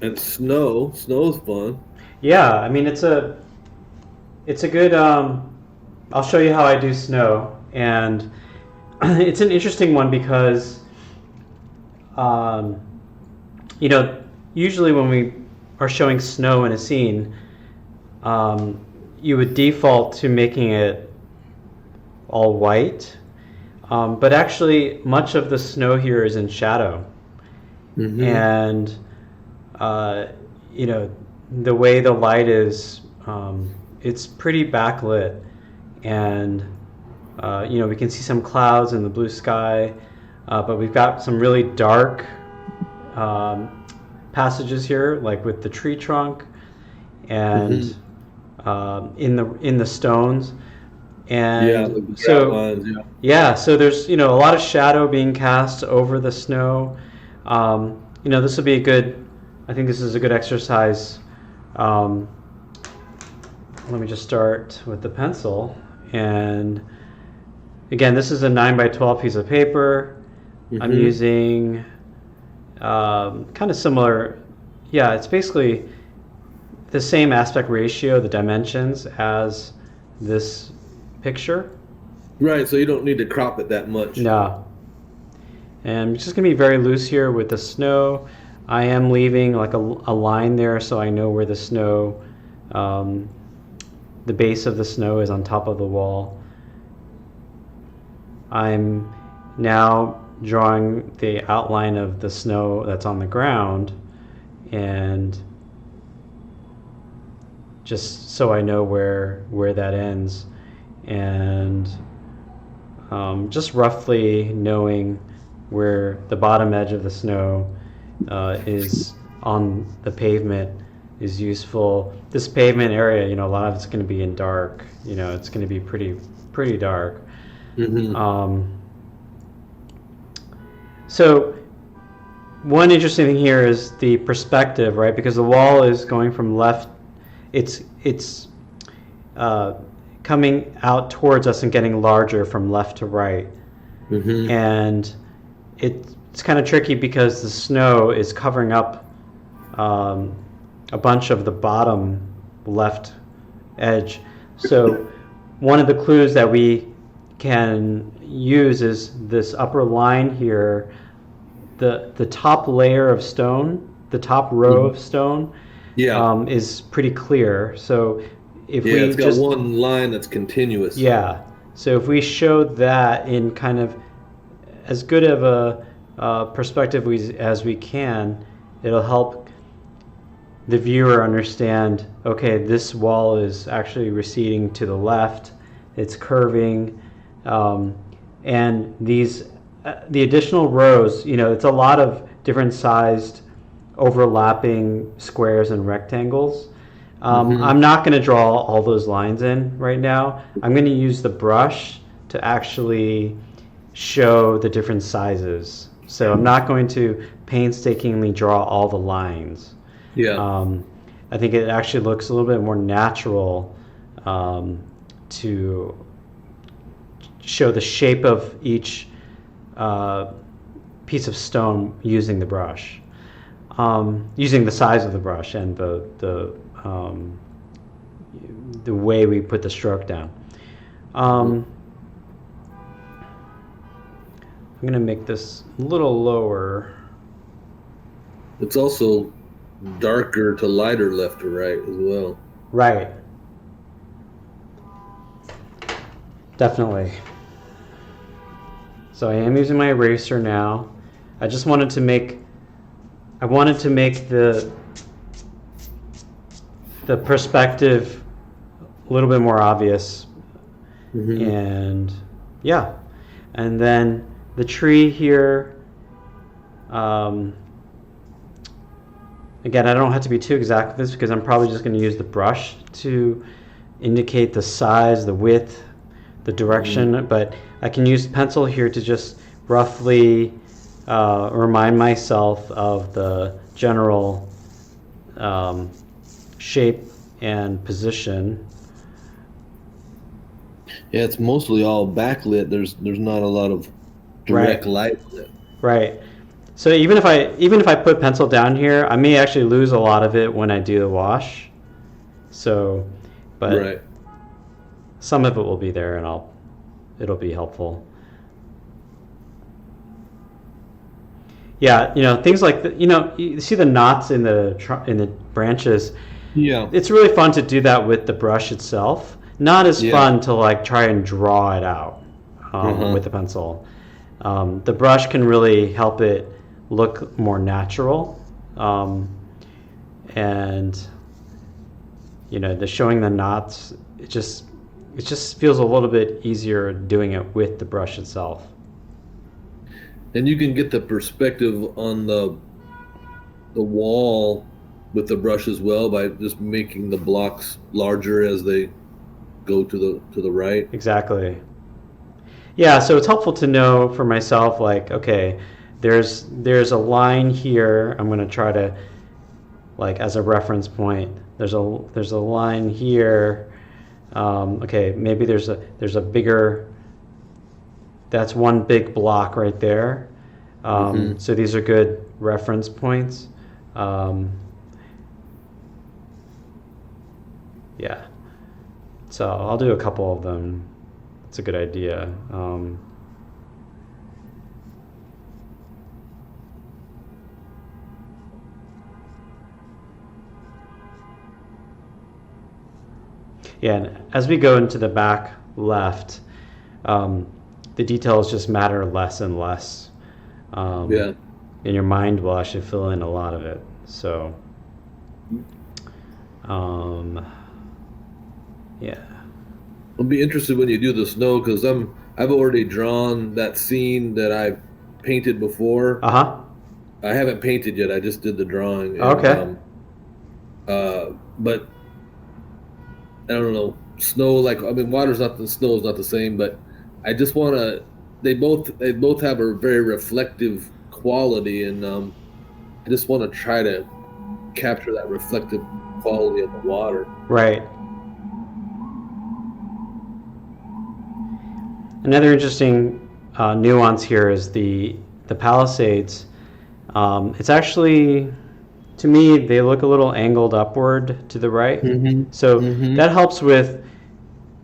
And snow. Snow's fun. Yeah, I mean it's a good. I'll show you how I do snow, and it's an interesting one because um, you know usually when we are showing snow in a scene, um, you would default to making it all white, but actually much of the snow here is in shadow, Mm-hmm. and uh, you know the way the light is, it's pretty backlit, and we can see some clouds in the blue sky, but we've got some really dark um, passages here, like with the tree trunk and Mm-hmm. in the stones, Yeah, and like the grout so lines. Yeah. yeah, so there's a lot of shadow being cast over the snow. This will be a good. I think this is a good exercise. Um, Let me just start with the pencil, and again, this is a 9 by 12 piece of paper. I'm Mm-hmm. using kind of similar. Yeah, it's basically the same aspect ratio, the dimensions as this picture. Right. So you don't need to crop it that much. No. And I'm just going to be very loose here with the snow. I am leaving like a line there so I know where the snow, um, the base of the snow is on top of the wall. I'm now drawing the outline of the snow that's on the ground, and just so I know where that ends, and just roughly knowing where the bottom edge of the snow is on the pavement is useful. This pavement area, a lot of it's going to be in dark. It's going to be pretty dark. Mm-hmm. Um, so one interesting thing here is the perspective, right? Because the wall is going from left. It's uh, coming out towards us and getting larger from left to right, Mm-hmm. and it's kind of tricky because the snow is covering up um, a bunch of the bottom left edge. So one of the clues that we can use is this upper line here, the top layer of stone, the top row Mm-hmm. of stone, Yeah. is pretty clear. So if Yeah. we It's got just one line that's continuous. yeah, so if we show that in kind of as good of a perspective as we can, it'll help the viewer understand, okay, this wall is actually receding to the left, it's curving, um, and the additional rows, it's a lot of different sized overlapping squares and rectangles. Mm-hmm. I'm not going to draw all those lines in right now. I'm going to use the brush to actually show the different sizes. So I'm not going to painstakingly draw all the lines. Yeah. Um, I think it actually looks a little bit more natural to show the shape of each uh, piece of stone using the brush, using the size of the brush and the way we put the stroke down. Mm-hmm. Um, I'm gonna make this a little lower. It's also darker to lighter left to right as well. Right, definitely. So I am using my eraser now. I just wanted to make I wanted to make the perspective a little bit more obvious, Mm-hmm. and yeah, and then the tree here. Um, Again, I don't have to be too exact with this because I'm probably just going to use the brush to indicate the size, the width, the Mm-hmm. direction, but I can use pencil here to just roughly remind myself of the general um, shape and position. Yeah, it's mostly all backlit. There's not a lot of direct Right, light in it. right. So even if I put pencil down here, I may actually lose a lot of it when I do the wash. So, but Right. some of it will be there, and it'll be helpful. Yeah, things like you see the knots in the branches. Yeah. It's really fun to do that with the brush itself. Not as Yeah. fun to like try and draw it out with the pencil. The brush can really help it look more natural, and the showing the knots. It just feels a little bit easier doing it with the brush itself. And you can get the perspective on the wall with the brush as well by just making the blocks larger as they go to the right. Exactly. Yeah, so it's helpful to know for myself, like, okay, there's a line here. I'm going to try to, like, as a reference point. There's a line here. Okay, maybe there's a bigger. That's one big block right there. So these are good reference points. Yeah. So I'll do a couple of them. It's a good idea. Yeah, and as we go into the back left, the details just matter less and less. Yeah. And your mind will actually fill in a lot of it. So, yeah. I'll be interested when you do the snow because I've already drawn that scene that I've painted before. Uh-huh. I haven't painted yet. I just did the drawing. Okay. But I don't know. Snow, like, I mean, snow is not the same, but I just want to. They both have a very reflective quality, and I just want to try to capture that reflective quality of the water. Right. Another interesting nuance here is the Palisades. It's actually, to me, they look a little angled upward to the right. So that helps with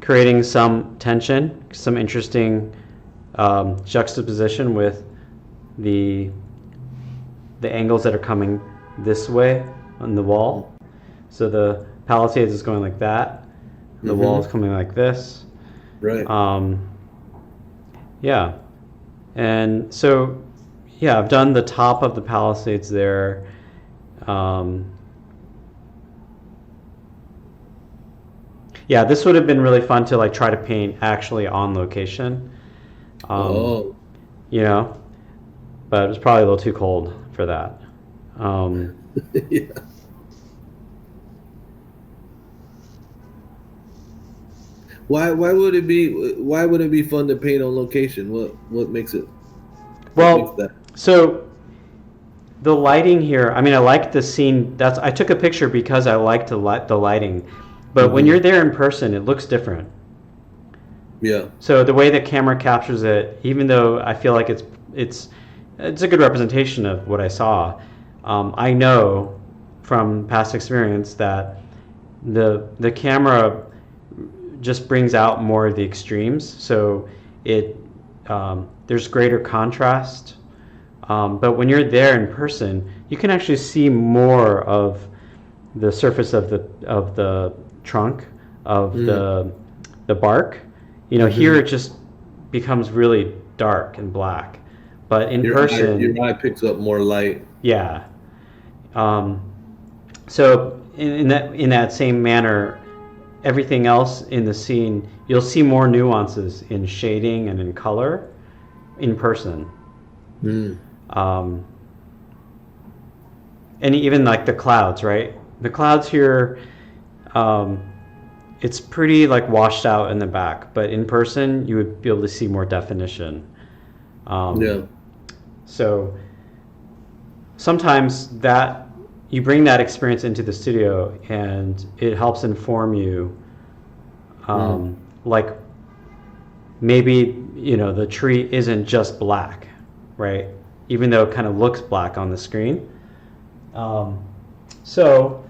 creating some tension, some interesting juxtaposition with the angles that are coming this way on the wall. So the Palisades is going like that. The wall is coming like this. Right. Yeah. And so, yeah, I've done the top of the Palisades there. Yeah, this would have been really fun to like try to paint actually on location. But it was probably a little too cold for that. Yeah. Why would it be fun to paint on location? What makes it? Well, so the lighting here. I mean, I like the scene. I took a picture because I liked the lighting, but when you're there in person, it looks different. Yeah. So the way the camera captures it, even though I feel like it's a good representation of what I saw, I know from past experience that the camera just brings out more of the extremes. So there's greater contrast. But when you're there in person, you can actually see more of the surface of the trunk of the bark. Here it just becomes really dark and black. But in person, your eye picks up more light. Yeah. So in that same manner, everything else in the scene, you'll see more nuances in shading and in color in person. And even like the clouds, right? The clouds here, it's pretty like washed out in the back, but in person you would be able to see more definition. Yeah. So sometimes that you bring that experience into the studio and it helps inform you. Like maybe the tree isn't just black, right? even though it kind of looks black on the screen. So,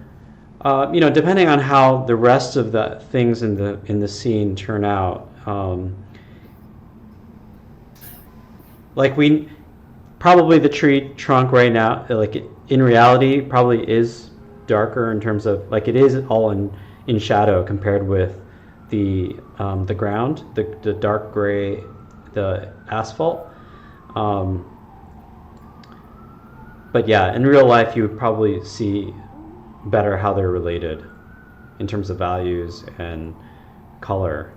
depending on how the rest of the things in the scene turn out, like probably the tree trunk right now, like in reality, probably is darker in terms of like it is all in shadow compared with the ground, the dark gray, the asphalt. But yeah, in real life, you would probably see better how they're related in terms of values and color.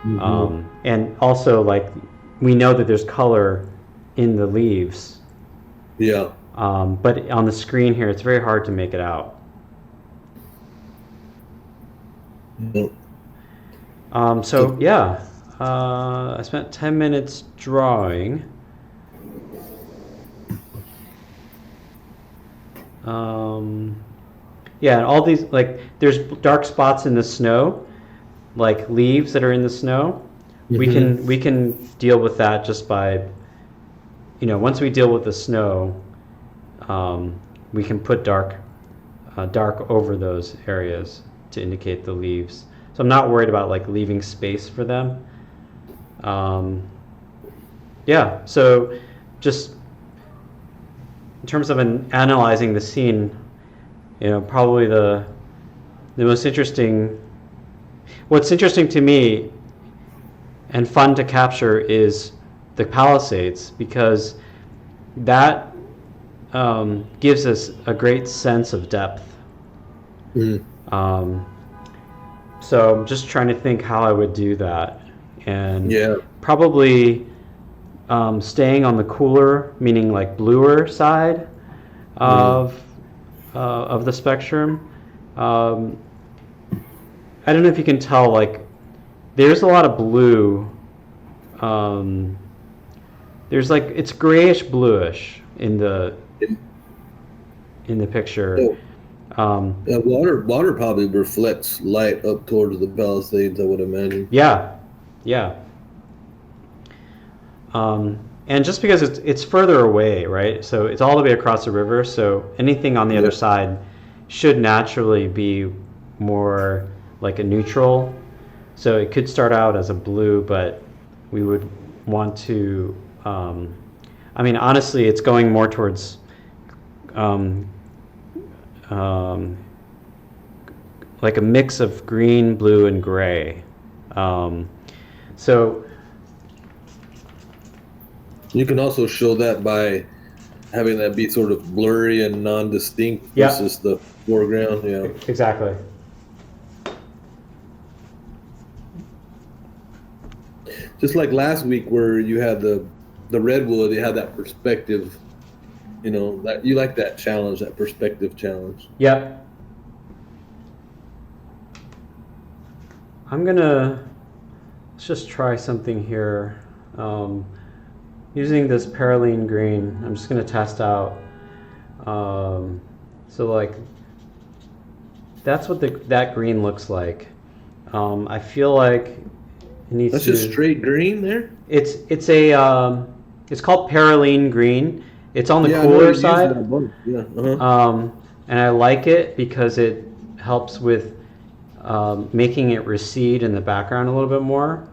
And also, like, we know that there's color in the leaves. Yeah. But on the screen here, it's very hard to make it out. So yeah, I spent 10 minutes drawing. Yeah, and all these, like, there's dark spots in the snow, like leaves that are in the snow. We can deal with that just by, once we deal with the snow, we can put dark over those areas to indicate the leaves. So I'm not worried about like leaving space for them. Yeah, so just in terms of analyzing the scene, probably the most interesting, what's interesting to me and fun to capture is the Palisades, because that gives us a great sense of depth. So I'm just trying to think how I would do that, and probably staying on the cooler, meaning like bluer side of the spectrum. I don't know if you can tell, like there's a lot of blue. There's like, it's grayish bluish in the picture. Water probably reflects light up towards the Palisades, I would imagine. Yeah. And just because it's further away, right? So it's all the way across the river. So anything on the other side should naturally be more like a neutral. So it could start out as a blue, but we would want to. Honestly, it's going more towards like a mix of green, blue, and gray. So you can also show that by having that be sort of blurry and non-distinct versus the foreground. Yeah, exactly. Just like last week where you had the redwood, you had that perspective. That you like that challenge, that perspective challenge. Yep. Let's just try something here. Using this Paraline green, I'm just gonna test out. So like, that's what that green looks like. I feel like it needs That's just straight green there? It's called Paraline green. It's on the cooler side. And I like it because it helps with making it recede in the background a little bit more.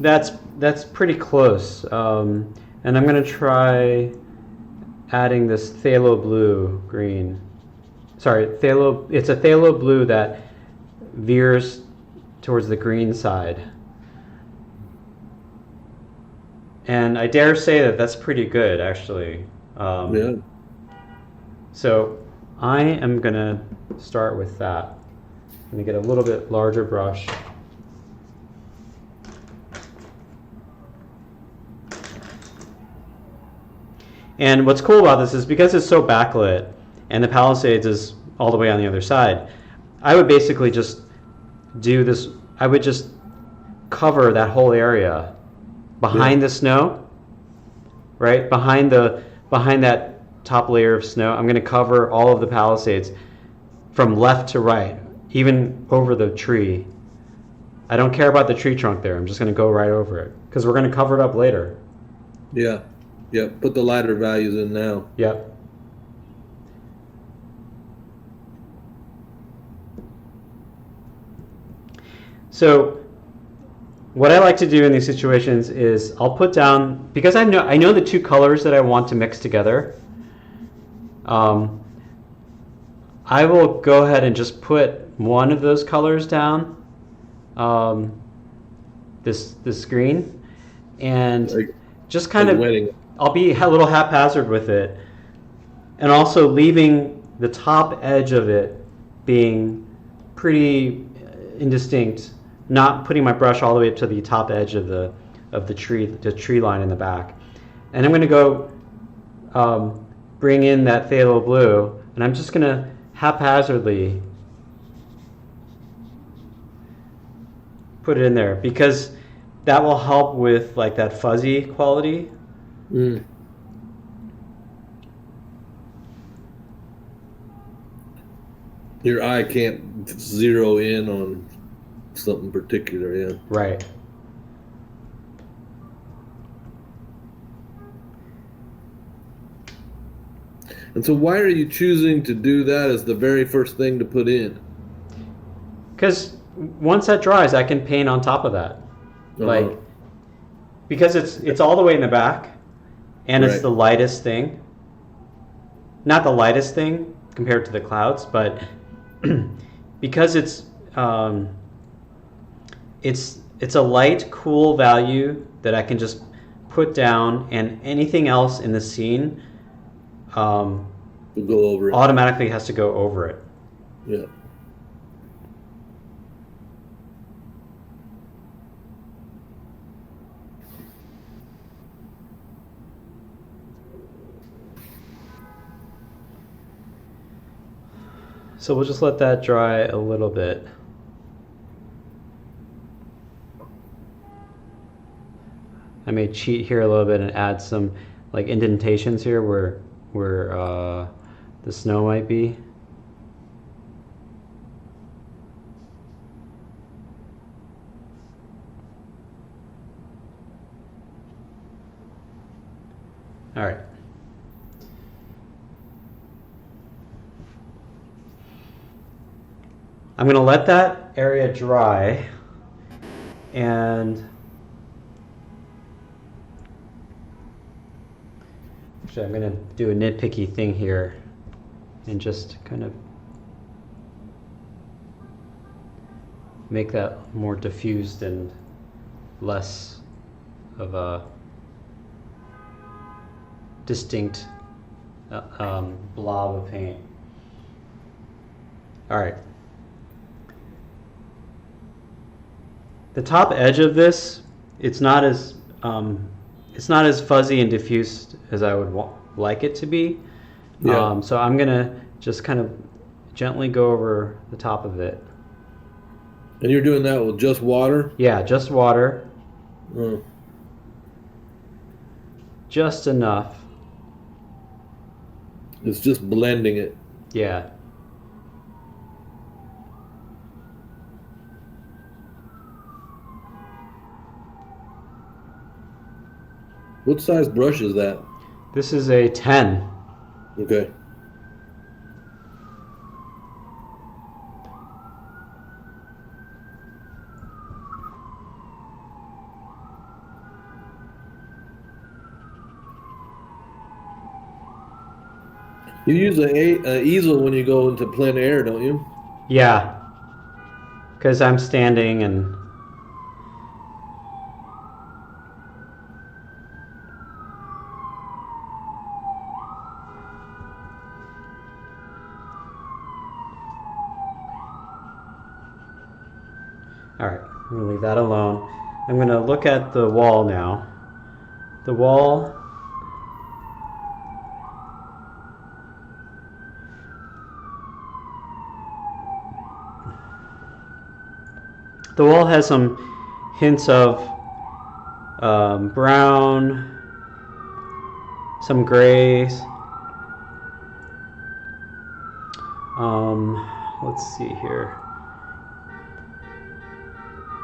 That's pretty close. And I'm gonna try adding this phthalo blue green. Sorry, it's a phthalo blue that veers towards the green side. And I dare say that that's pretty good, actually. So I am going to start with that. I'm going to get a little bit larger brush. And what's cool about this is because it's so backlit and the Palisades is all the way on the other side, I would basically just do this. I would just cover that whole area behind the snow, right? Behind that top layer of snow, I'm going to cover all of the Palisades from left to right, even over the tree. I don't care about the tree trunk there. I'm just going to go right over it because we're going to cover it up later. Yeah. Yeah. Put the lighter values in now. Yep. So what I like to do in these situations is I'll put down, because I know the two colors that I want to mix together. I will go ahead and just put one of those colors down, this green, and just kind of, I'll be a little haphazard with it, and also leaving the top edge of it being pretty indistinct, not putting my brush all the way up to the top edge of the tree line in the back. And I'm going to go bring in that phthalo blue, and I'm just going to haphazardly put it in there because that will help with like that fuzzy quality. Mm. Your eye can't zero in on something particular, yeah. Right. And so why are you choosing to do that as the very first thing to put in? Because once that dries, I can paint on top of that. Like, because it's all the way in the back, and it's the lightest thing. Not the lightest thing compared to the clouds, but because it's a light, cool value that I can just put down, and anything else in the scene go over it. Automatically has to go over it. Yeah. So we'll just let that dry a little bit. I may cheat here a little bit and add some like indentations here where the snow might be. All right. I'm going to let that area dry, and actually I'm going to do a nitpicky thing here and just kind of make that more diffused and less of a distinct blob of paint. All right. The top edge of this, it's not as fuzzy and diffused as I would like it to be. Yeah. So I'm gonna just kind of gently go over the top of it. And you're doing that with just water? Yeah, just water. Just enough. It's just blending it. Yeah. What size brush is that? This is a 10. Okay. You use an easel when you go into plein air, don't you? Yeah. Because I'm standing and... All right, I'm going to leave that alone. I'm going to look at the wall now. The wall... The wall has some hints of brown, some grays. Let's see here.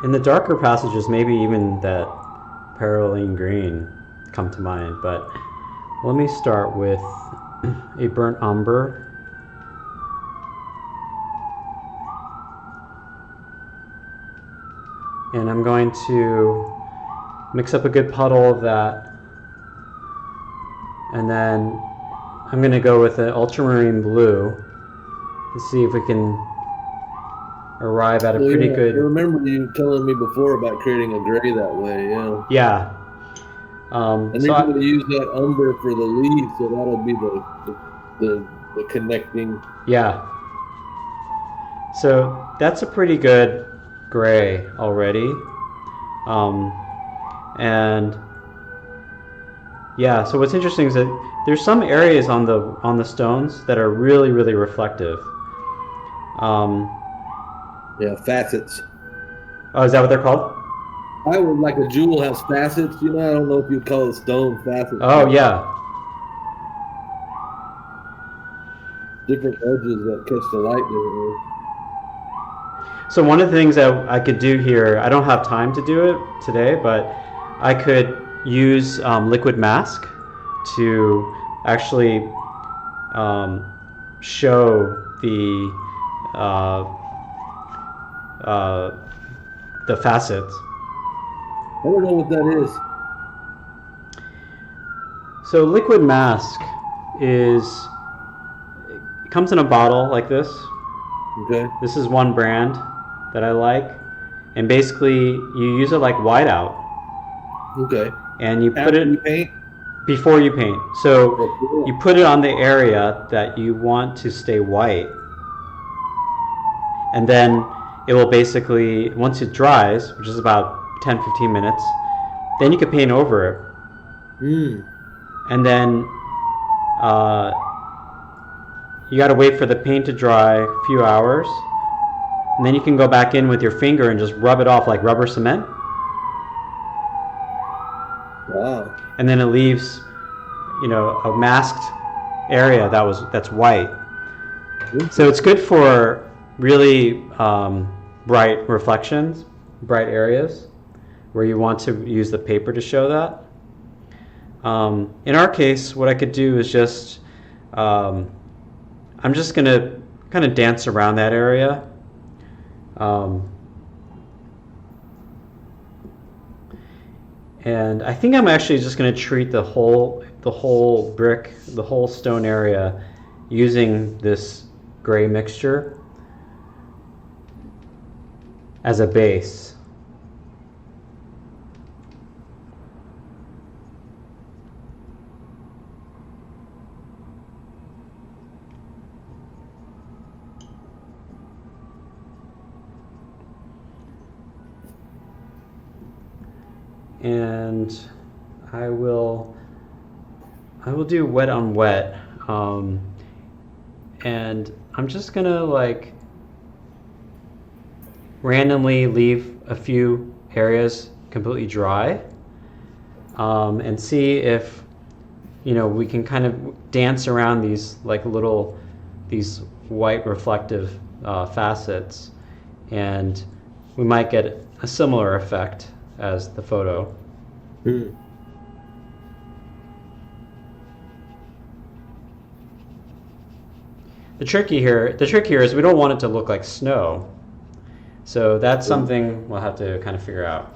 In the darker passages, maybe even that parylene green come to mind, but let me start with a burnt umber. And I'm going to mix up a good puddle of that. And then I'm going to go with an ultramarine blue to see if we can arrive at a Well, pretty yeah, I good. remember you telling me before about creating a gray that way. Yeah, Yeah. and So then you're going to use that umber for the leaves, so that'll be the connecting. yeah. So that's a pretty good gray already. Um, and yeah, so what's interesting is that there's some areas on the stones that are really, really reflective. Um, Yeah, facets. oh, is that what they're called? I would like a jewel has facets. You know, I don't know if you'd call it stone facets, Oh, but yeah. different edges that catch the light differently. So one of the things that I could do here, I don't have time to do it today, but I could use liquid mask to actually um, show uh, uh, the facets. I don't know what that is. So liquid mask is it comes in a bottle like this. Okay. This is one brand that I like, and basically you use it like whiteout, Okay. and you put After you it paint. before you paint. So Oh, you cool. put it on the area that you want to stay white, and then it will basically, once it dries, which is about 10-15 minutes, then you can paint over it. Hmm. And then uh, you got to wait for the paint to dry a few hours, and then you can go back in with your finger and just rub it off like rubber cement, Wow. and then it leaves, a masked area that's white. So it's good for really bright reflections, bright areas where you want to use the paper to show that. In our case, what I could do is just, I'm just going to kind of dance around that area. And I think I'm actually just going to treat the whole brick, the whole stone area using this gray mixture as a base. And I will do wet on wet, and I'm just gonna like randomly leave a few areas completely dry, and see if we can kind of dance around these these white reflective facets, and we might get a similar effect as the photo. Hmm. The trick here is we don't want it to look like snow. So that's something we'll have to kind of figure out.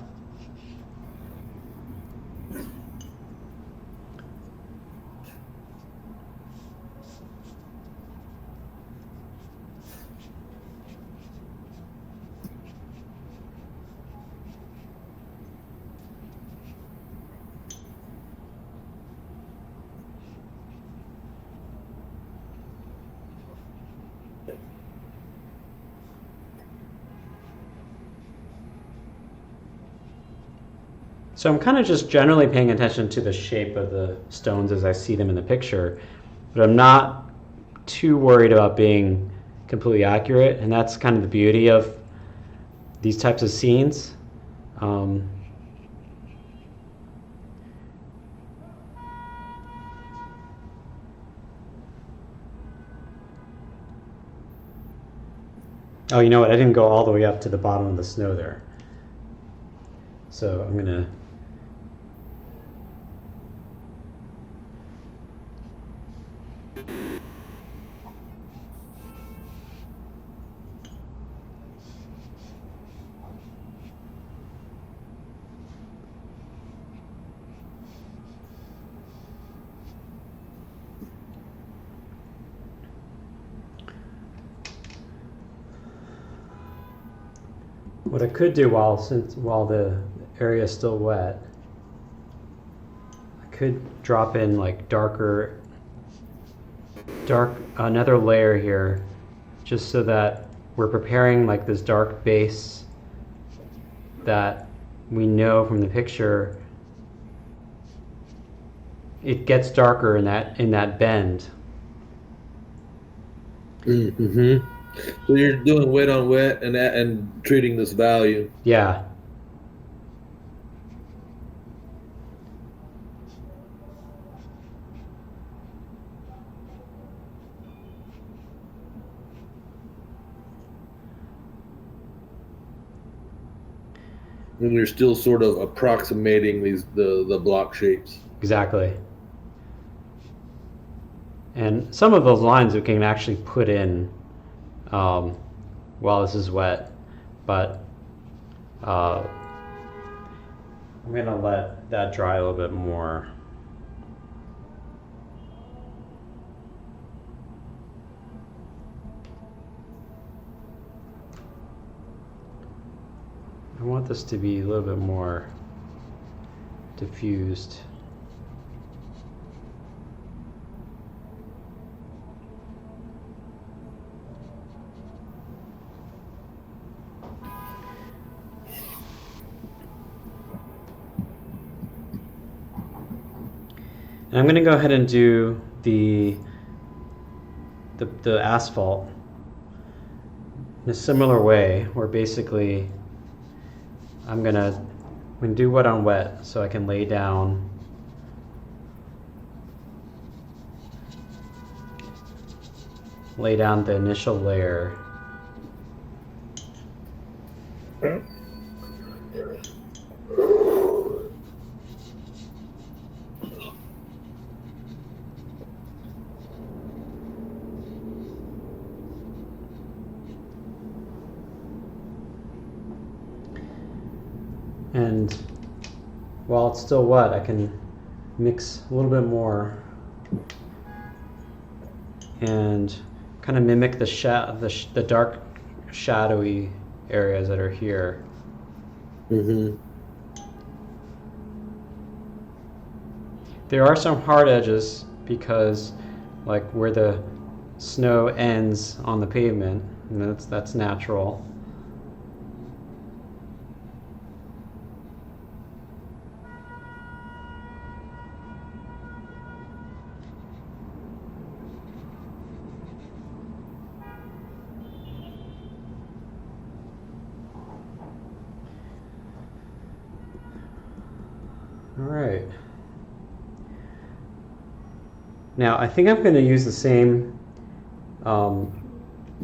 So I'm kind of just generally paying attention to the shape of the stones as I see them in the picture, but I'm not too worried about being completely accurate, and that's kind of the beauty of these types of scenes. Oh, you know what? I didn't go all the way up to the bottom of the snow there. So I'm gonna what I could do while the area is still wet, I could drop in like another layer here, just so that we're preparing like this dark base that we know from the picture it gets darker in that bend. Mm-hmm. So you're doing wet on wet and treating this value. Yeah. And you're still sort of approximating the block shapes. Exactly. And some of those lines we can actually put in while this is wet, but I'm gonna let that dry a little bit more. I want this to be a little bit more diffused. And I'm going to go ahead and do the asphalt in a similar way, where basically I'm going to do wet on wet, so I can lay down the initial layer. And while it's still wet, I can mix a little bit more and kind of mimic the dark shadowy areas that are here. Mm-hmm. There are some hard edges because, like where the snow ends on the pavement, and that's natural. All right. Now I think I'm going to use the same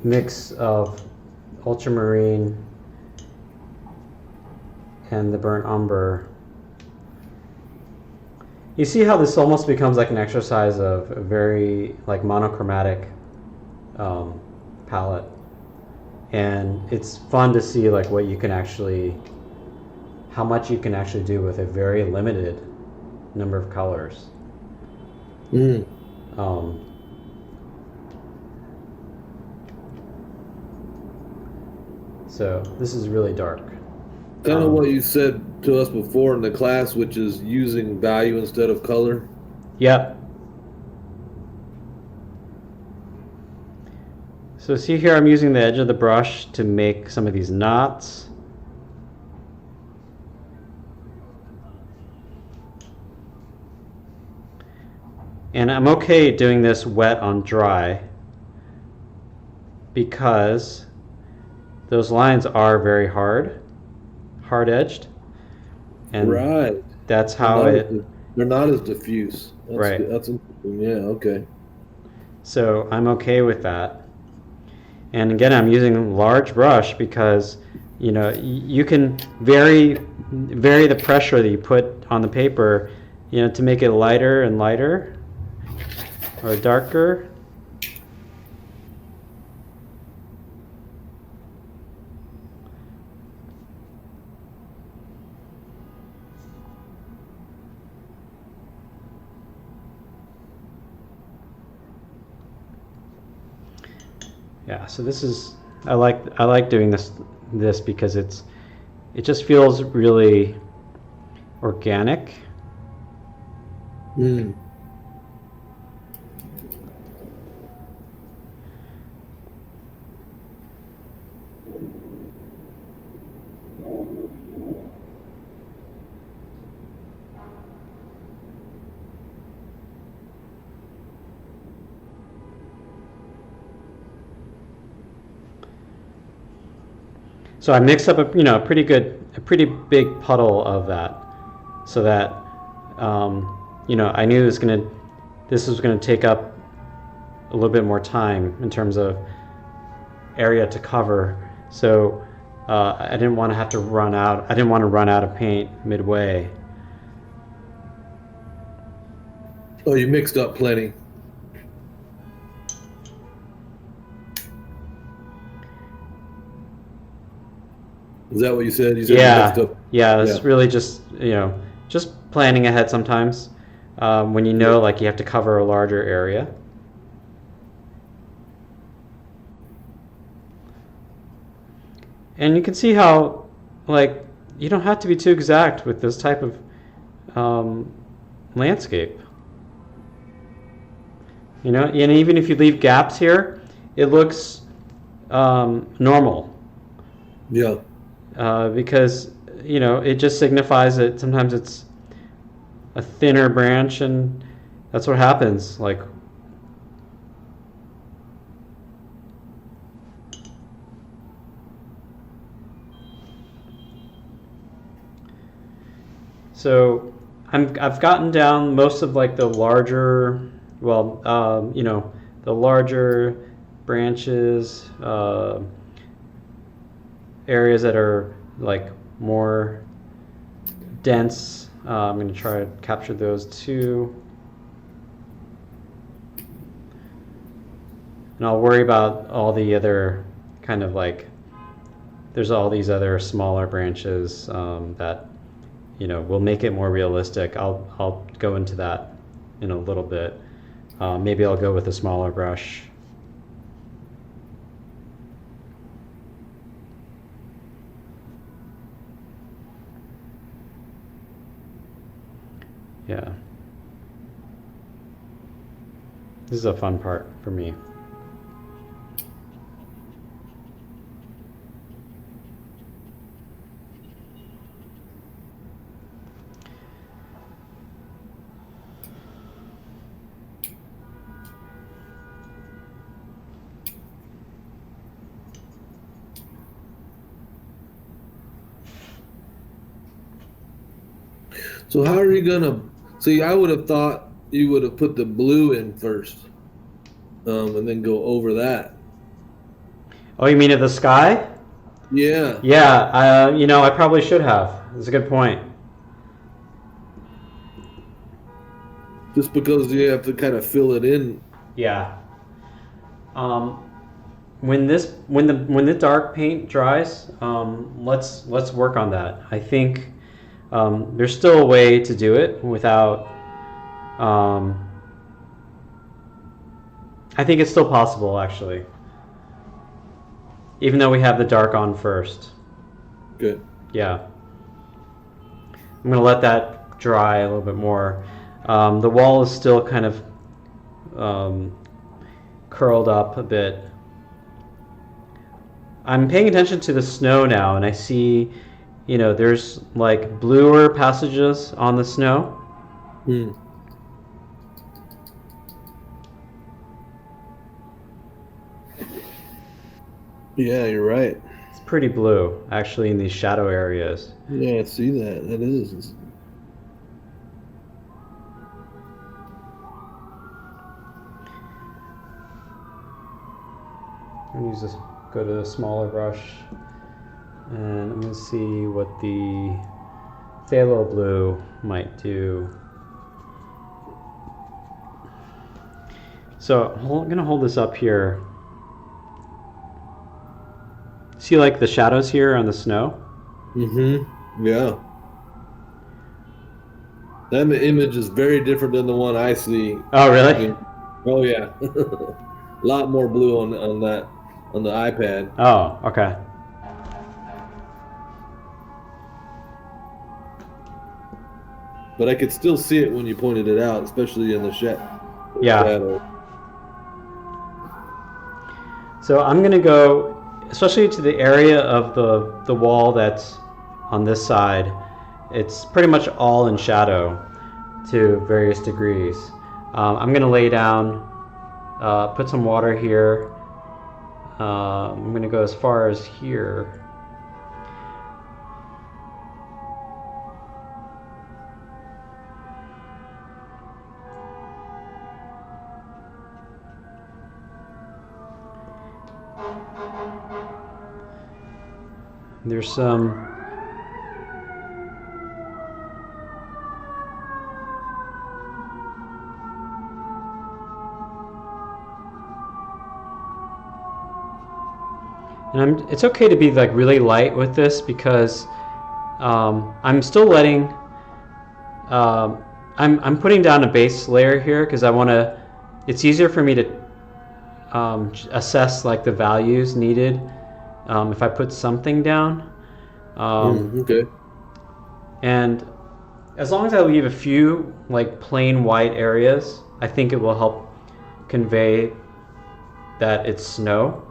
mix of ultramarine and the burnt umber. You see how this almost becomes like an exercise of a very like monochromatic palette, and it's fun to see like how much you can actually do with a very limited number of colors. Mm. So this is really dark. Kind of what you said to us before in the class, which is using value instead of color. Yep. So see here, I'm using the edge of the brush to make some of these knots. And I'm okay doing this wet on dry because those lines are very hard-edged. And right. That's how they're not as diffuse. Right. That's interesting. Yeah, okay. So I'm okay with that. And again, I'm using a large brush because, you can vary vary the pressure that you put on the paper, to make it lighter and lighter or darker. Yeah, so this is, I like doing this because it just feels really organic. Mm. So I mixed up a pretty big puddle of that, so that I knew this was gonna take up a little bit more time in terms of area to cover. So I didn't want to have to run out. I didn't want to run out of paint midway. Oh, you mixed up plenty. Is that what you said? You said you mixed Yeah, up. yeah. Yeah. It's really just planning ahead sometimes, when like you have to cover a larger area. And you can see how, like, you don't have to be too exact with this type of landscape. And even if you leave gaps here, it looks normal. Yeah. Because it just signifies that sometimes it's a thinner branch, and that's what happens. Like, so I've gotten down most of like the larger, the larger branches, areas that are like more dense. I'm going to try to capture those too. And I'll worry about all the other kind of like, there's all these other smaller branches that will make it more realistic. I'll go into that in a little bit. Maybe I'll go with a smaller brush. Yeah. This is a fun part for me. So how are you gonna see? I would have thought you would have put the blue in first, and then go over that. Oh, you mean of the sky? Yeah. Yeah, I probably should have. That's a good point. Just because you have to kind of fill it in. Yeah. When the dark paint dries, let's work on that. I think there's still a way to do it without. I think it's still possible, actually, even though we have the dark on first. Good. Yeah. I'm gonna let that dry a little bit more. The wall is still kind of curled up a bit. I'm paying attention to the snow now, and I see, there's like bluer passages on the snow. Hmm. Yeah, you're right. It's pretty blue, actually, in these shadow areas. Yeah, I see that. That is. I'm gonna go to the smaller brush, and I'm gonna see what the phthalo blue might do. So I'm gonna hold this up here. See like the shadows here on the snow? Yeah. That image is very different than the one I see. Oh, really? Oh yeah. A lot more blue on that on the iPad. Oh, okay. But I could still see it when you pointed it out, especially in the Yeah. shadow. So I'm gonna go, especially to the area of the wall that's on this side. It's pretty much all in shadow to various degrees. I'm gonna lay down, put some water here. I'm gonna go as far as here. There's some and it's okay to be like really light with this because I'm still letting I'm putting down a base layer here because I want to. It's easier for me to assess like the values needed if I put something down. Okay. And as long as I leave a few like plain white areas, I think it will help convey that it's snow.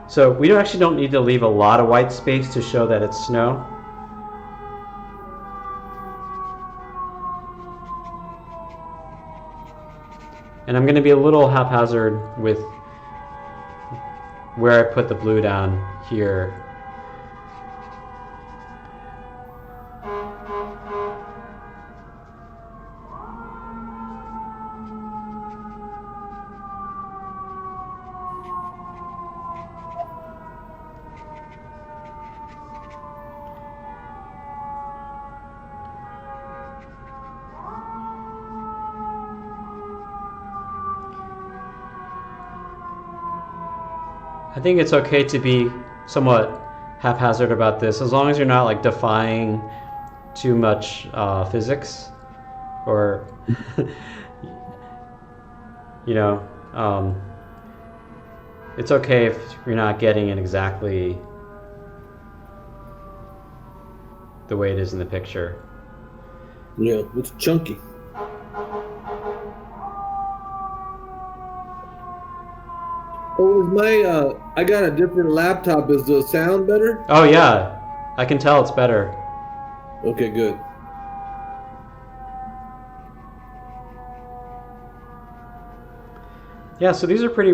So we actually don't need to leave a lot of white space to show that it's snow. And I'm going to be a little haphazard with where I put the blue down here. I think it's okay to be somewhat haphazard about this as long as you're not like defying too much physics or you know, it's okay if you're not getting it exactly the way it is in the picture. Yeah, it's chunky. Oh, is my I got a different laptop. Is the sound better? Oh yeah, I can tell it's better. Okay, good. Yeah, so these are pretty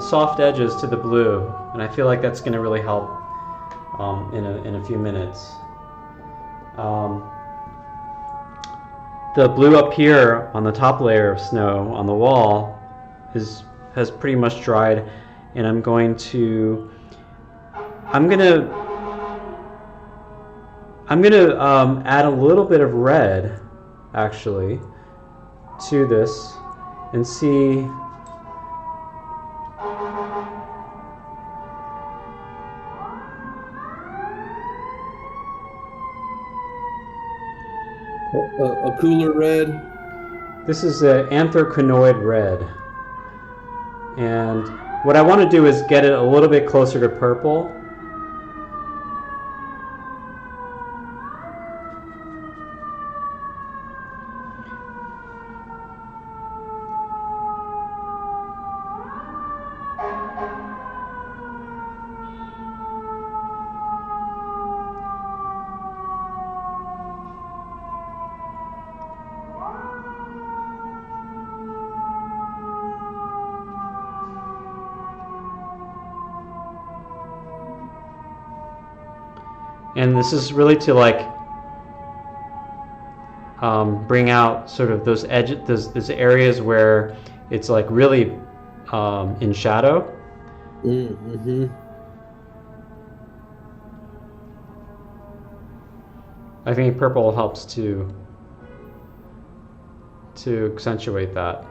soft edges to the blue, and I feel like that's going to really help in a few minutes. The blue up here on the top layer of snow on the wall has pretty much dried, and I'm gonna add a little bit of red actually to this and see A cooler red. this is an anthracenoid red. And what I want to do is get it a little bit closer to purple. And this is really to like bring out sort of those edges, those areas where it's like really in shadow. I think purple helps to accentuate that.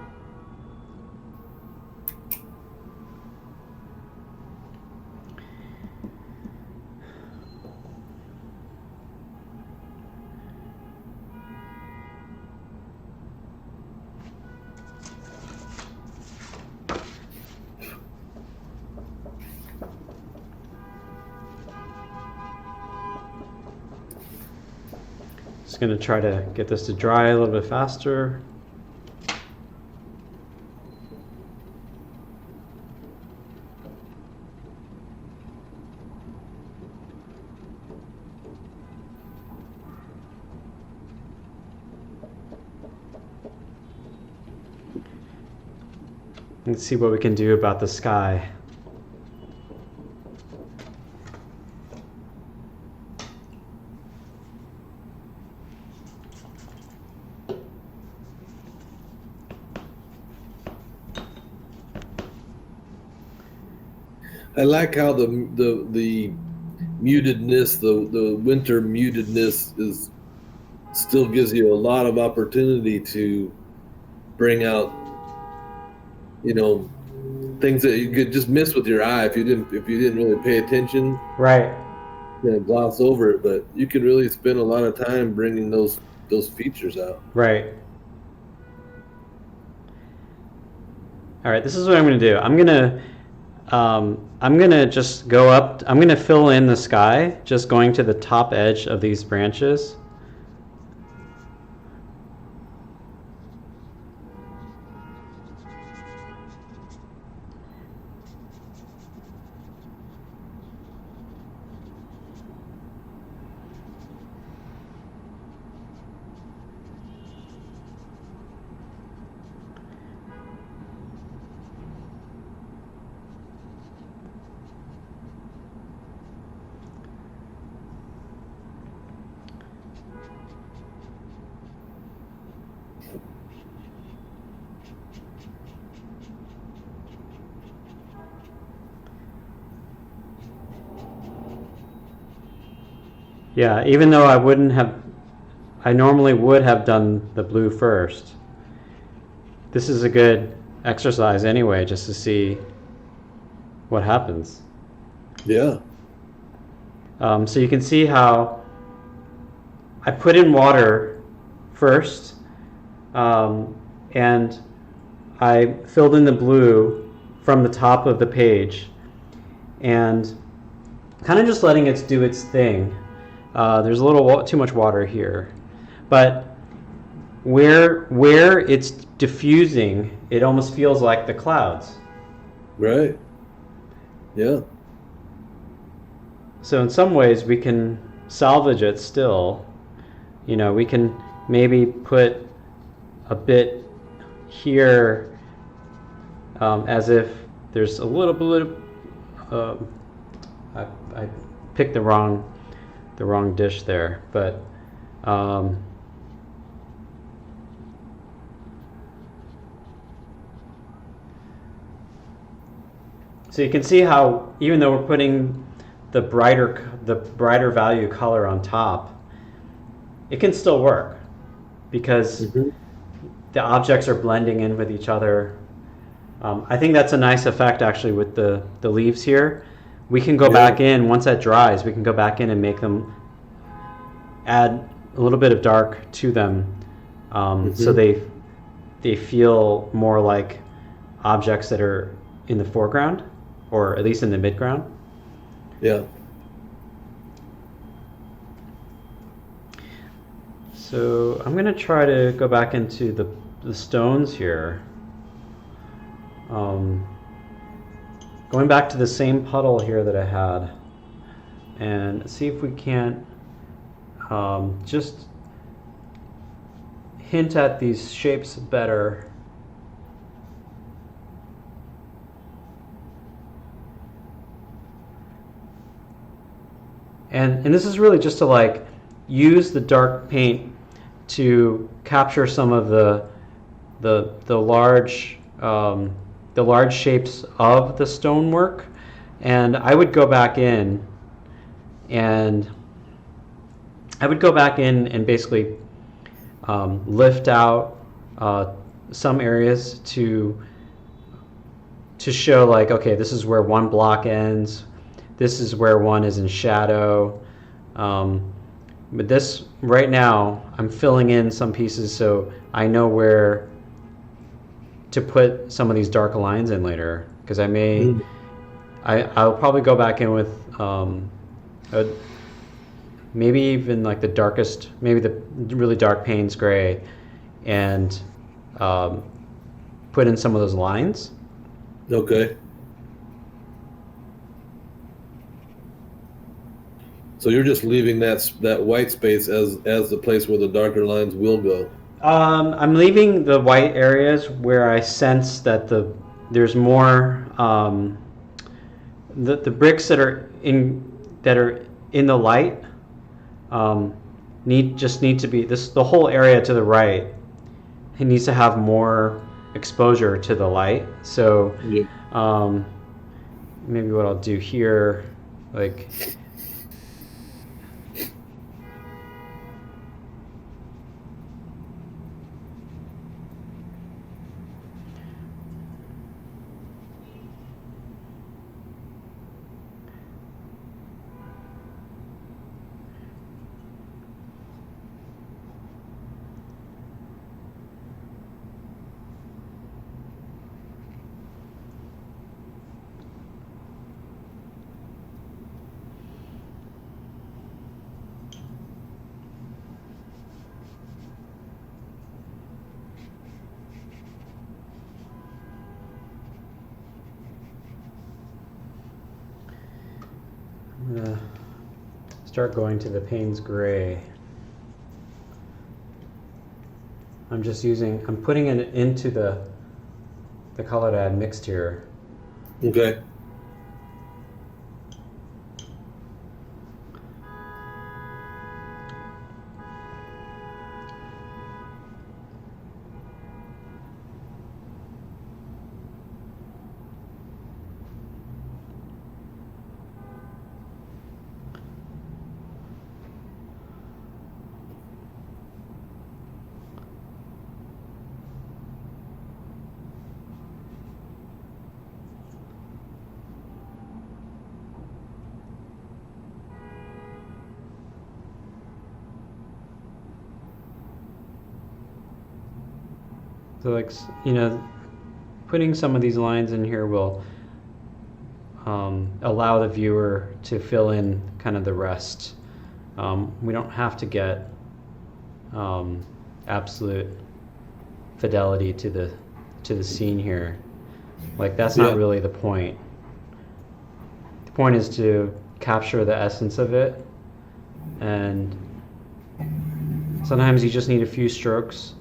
Just going to try to get this to dry a little bit faster. Let's see what we can do about the sky. I like how the mutedness, the winter mutedness is still gives you a lot of opportunity to bring out, things that you could just miss with your eye if you didn't really pay attention. Right. Gloss over it, but you could really spend a lot of time bringing those features out. Right. All right, this is what I'm going to do. I'm gonna just go up. I'm gonna fill in the sky, just going to the top edge of these branches. Yeah, even though I normally would have done the blue first. This is a good exercise anyway, just to see what happens. Yeah. So you can see how I put in water first, and I filled in the blue from the top of the page, and kind of just letting it do its thing. There's a little too much water here, but where it's diffusing, it almost feels like the clouds. Right. Yeah. So in some ways we can salvage it still. We can maybe put a bit here, as if there's a little bit of I picked the wrong dish there, but so you can see how even though we're putting the brighter value color on top, it can still work because the objects are blending in with each other. I think that's a nice effect actually with the leaves here. We can go back in, once that dries, we can go back in and make them, add a little bit of dark to them, so they feel more like objects that are in the foreground, or at least in the midground. Yeah. So I'm going to try to go back into the stones here. Going back to the same puddle here that I had, and see if we can't just hint at these shapes better. And this is really just to use the dark paint to capture some of the large shapes of the stonework, and I would go back in and I would go back in and basically lift out some areas to show like, okay, this is where one block ends, this is where one is in shadow. But this right now, I'm filling in some pieces so I know where to put some of these dark lines in later, because Mm. I'll probably go back in with a, maybe even like the darkest, maybe the really dark Payne's gray, and um, put in some of those lines. Okay. So you're just leaving that white space as the place where the darker lines will go. I'm leaving the white areas where I sense that there's more the bricks that are in the light um, need to be this the whole area to the right. It needs to have more exposure to the light. So Yeah. um, maybe what I'll do here, like I'm gonna start going to the Payne's gray. I'm putting it into the color that I had mixed here. Okay. So like putting some of these lines in here will allow the viewer to fill in kind of the rest. We don't have to get absolute fidelity to the scene here. Like that's not Yeah. really the point. The point is to capture the essence of it, and sometimes you just need a few strokes.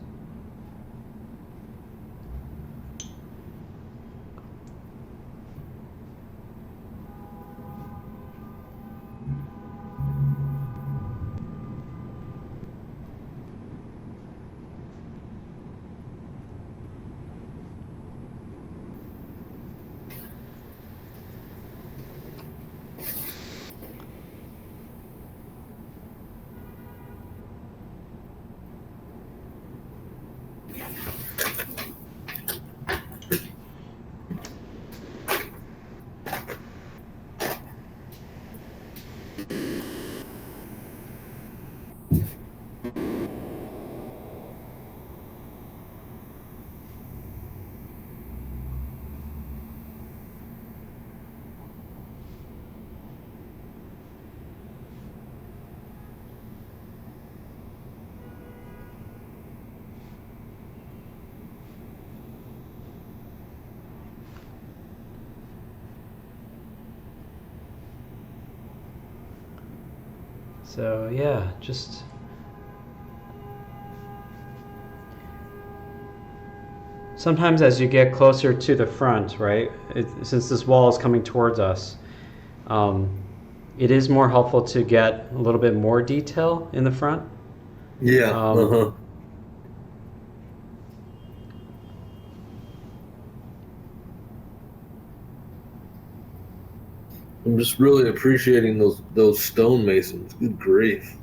So yeah, just sometimes as you get closer to the front, right? Since this wall is coming towards us, um, it is more helpful to get a little bit more detail in the front. Yeah. Um, Uh-huh. I'm just really appreciating those stonemasons. Good grief.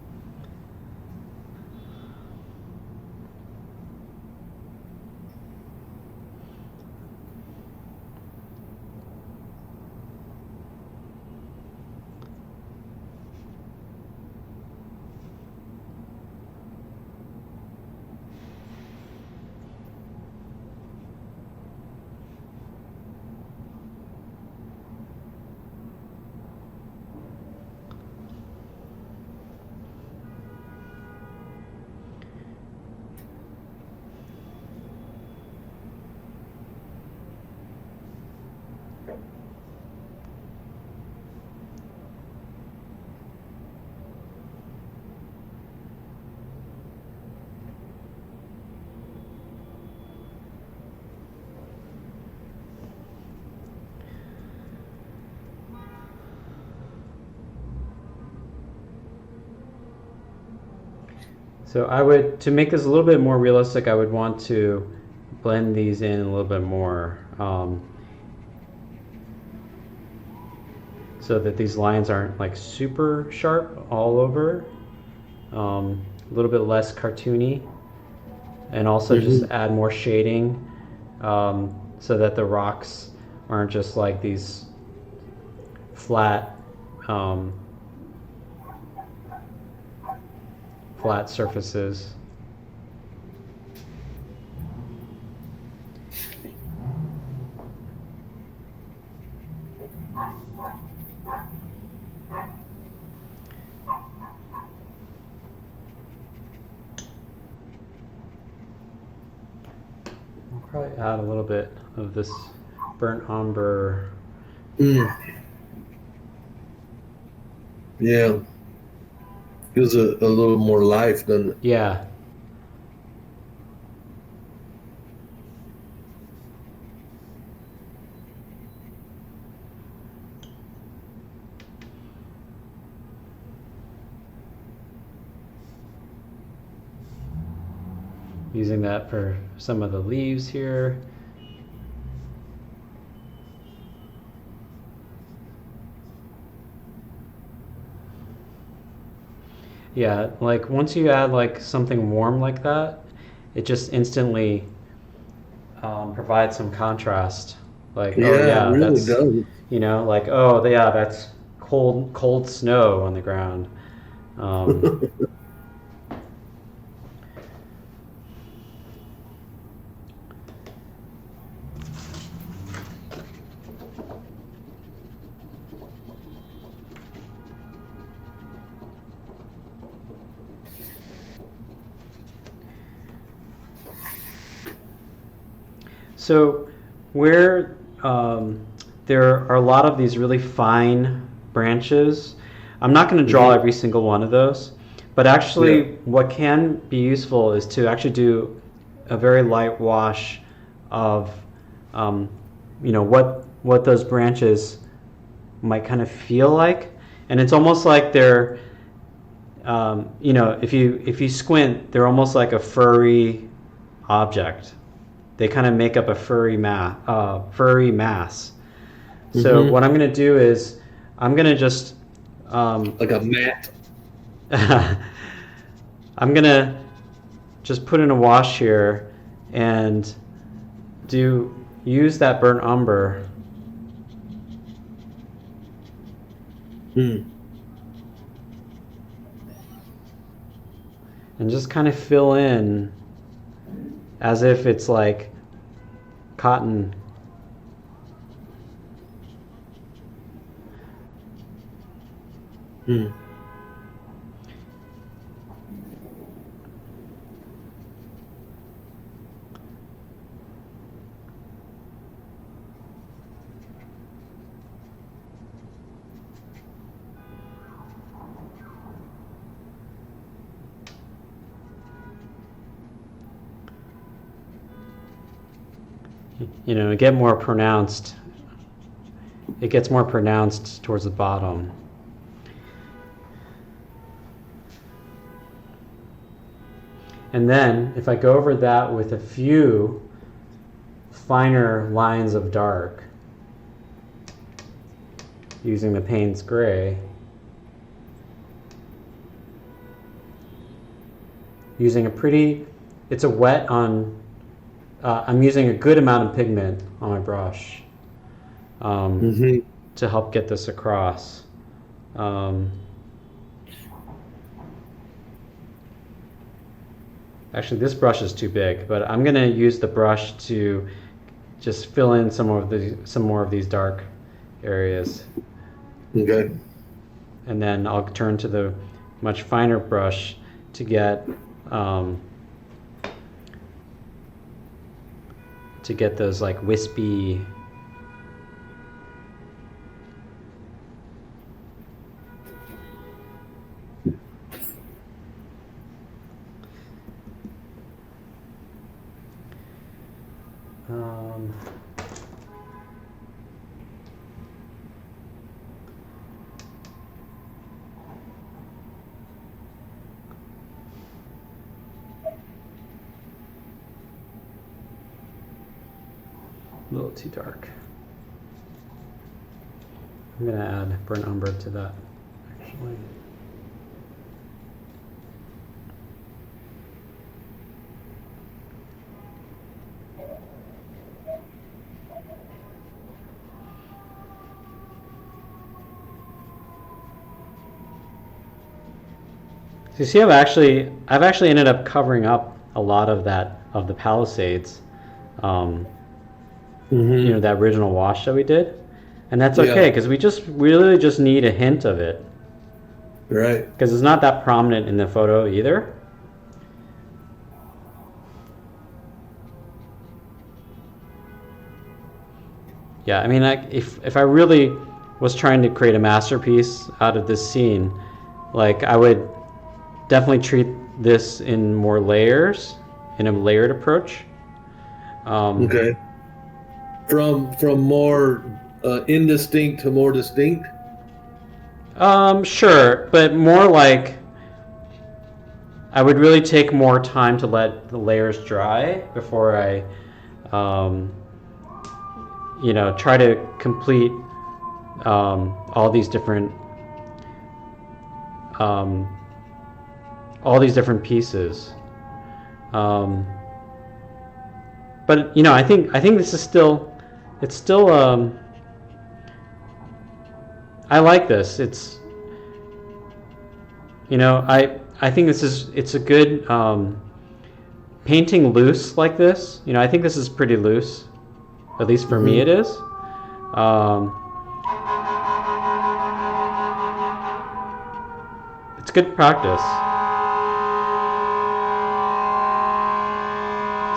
So I would, to make this a little bit more realistic, I would want to blend these in a little bit more, so that these lines aren't like super sharp all over, a little bit less cartoony, and also just Hmm. add more shading, so that the rocks aren't just like these flat, um, flat surfaces. I'll probably add a little bit of this burnt umber. Mm. Yeah, gives a little more life than. Yeah. Using that for some of the leaves here. Yeah, like once you add like something warm like that, it just instantly, provides some contrast. Like, oh Yeah, it yeah, really that's, does. like, oh yeah, that's cold snow on the ground. Um, so where, there are a lot of these really fine branches, I'm not going to draw Hmm. every single one of those, but Yeah. actually, what can be useful is to actually do a very light wash of, um, what those branches might kind of feel like, and it's almost like they're, if you squint, they're almost like a furry object. They kind of make up a furry mass. So Hmm. what I'm going to do is I'm going to just, Like a mat. I'm going to just put in a wash here and use that burnt umber Mm. and just kind of fill in as if it's like cotton. Mm. Get more pronounced. It gets more pronounced towards the bottom. And then if I go over that with a few finer lines of dark using the Payne's Gray, using a pretty, it's a wet on, I'm using a good amount of pigment on my brush, Hmm. to help get this across. Um, Actually, this brush is too big, but I'm going to use the brush to just fill in some more of these dark areas. Okay. And then I'll turn to the much finer brush to get, um, those like wispy, um, A little too dark. I'm gonna add burnt umber to that, actually. So you see, I've actually ended up covering up a lot of the Palisades, that original wash that we did, and that's okay because we really just need a hint of it, right? Because it's not that prominent in the photo either. Yeah, I mean, if I really was trying to create a masterpiece out of this scene, like I would definitely treat this in more layers, in a layered approach. Okay. From more indistinct to more distinct. Sure, but more like I would really take more time to let the layers dry before I, try to complete all these different pieces. But I think this is still, it's still. I like this. It's, I think it's a good painting loose like this. I think this is pretty loose. At least for me, it is. It's good practice.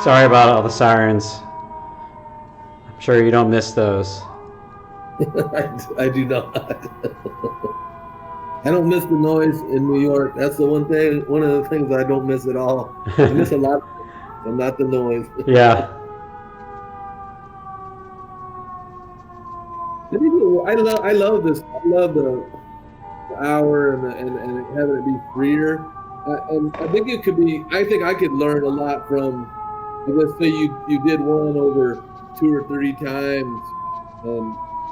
Sorry about all the sirens. I'm sure you don't miss those. I do not. I don't miss the noise in New York. That's the one of the things I don't miss at all. I miss a lot, but not the noise. Yeah. I love this. I love the hour and having it be freer. And I think it could be. I think I could learn a lot from. Let's say you did one over 2 or 3 times,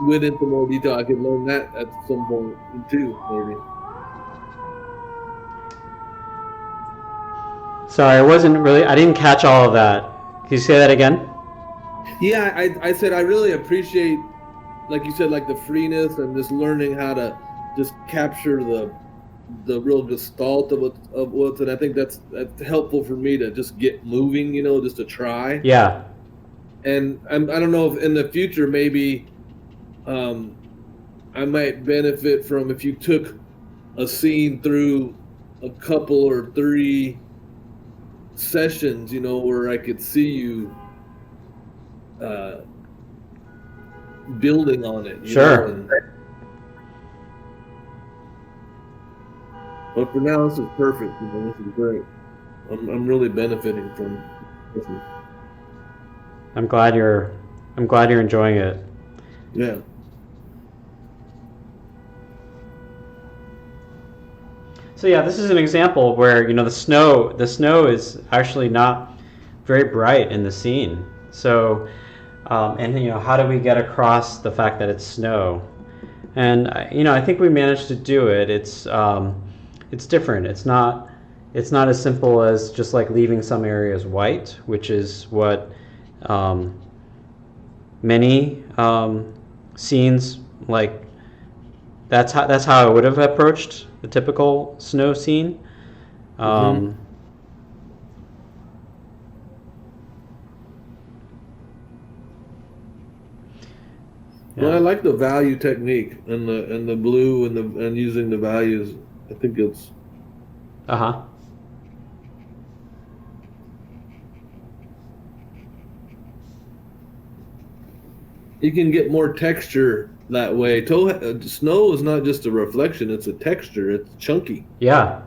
went into more detail. I could learn that at some point too, maybe. Sorry, I didn't catch all of that. Can you say that again? Yeah, I said I really appreciate, like you said, like the freeness and just learning how to just capture the real gestalt of what's, and I think that's helpful for me to just get moving, just to try. Yeah. And I don't know if in the future maybe I might benefit from if you took a scene through a couple or 3 sessions, where I could see you building on it. Sure. But for now, this is perfect. This is great. I'm really benefiting from this. I'm glad you're enjoying it. Yeah. So yeah, this is an example where the snow is actually not very bright in the scene. So, and how do we get across the fact that it's snow? And I think we managed to do it. It's different. It's not as simple as just like leaving some areas white, which is what many scenes like. That's how I would have approached the typical snow scene. Well, I like the value technique and the blue and using the values. I think it's. You can get more texture that way. Snow is not just a reflection; it's a texture. It's chunky. Yeah.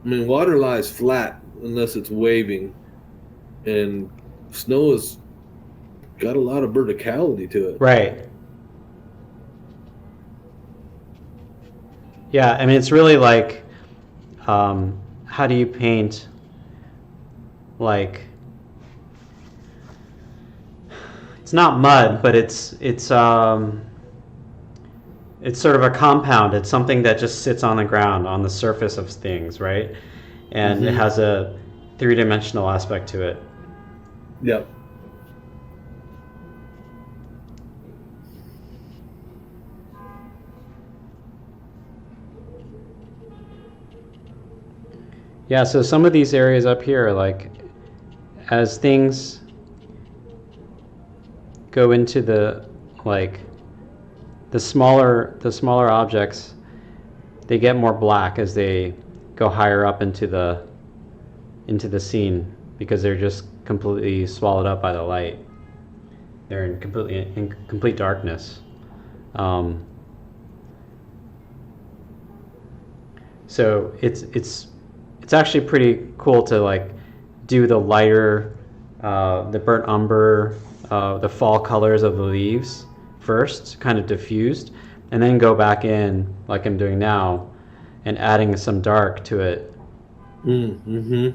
I mean, water lies flat unless it's waving, and snow has got a lot of verticality to it. Right. Yeah, I mean, it's really like, how do you paint like, it's not mud, but it's sort of a compound. It's something that just sits on the ground, on the surface of things, right? And it Mm-hmm. has a three-dimensional aspect to it. Yep. Yeah, so some of these areas up here, like as things go into the like the smaller objects, they get more black as they go higher up into the scene because they're just completely swallowed up by the light. They're in complete darkness. Um, so it's actually pretty cool to like do the lighter, the burnt umber, the fall colors of the leaves first, kind of diffused, and then go back in like I'm doing now, and adding some dark to it. Mm-hmm.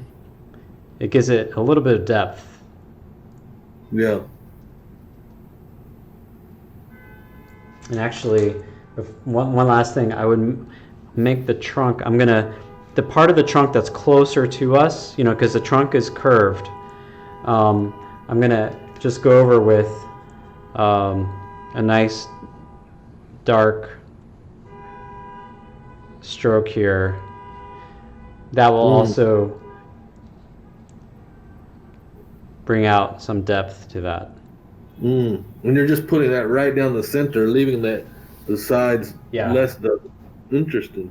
It gives it a little bit of depth. Yeah. And actually, one last thing, I would make the trunk. The part of the trunk that's closer to us, because the trunk is curved. I'm gonna just go over with a nice dark stroke here. That will also bring out some depth to that. And you're just putting that right down the center, leaving the sides Yeah. less the interesting.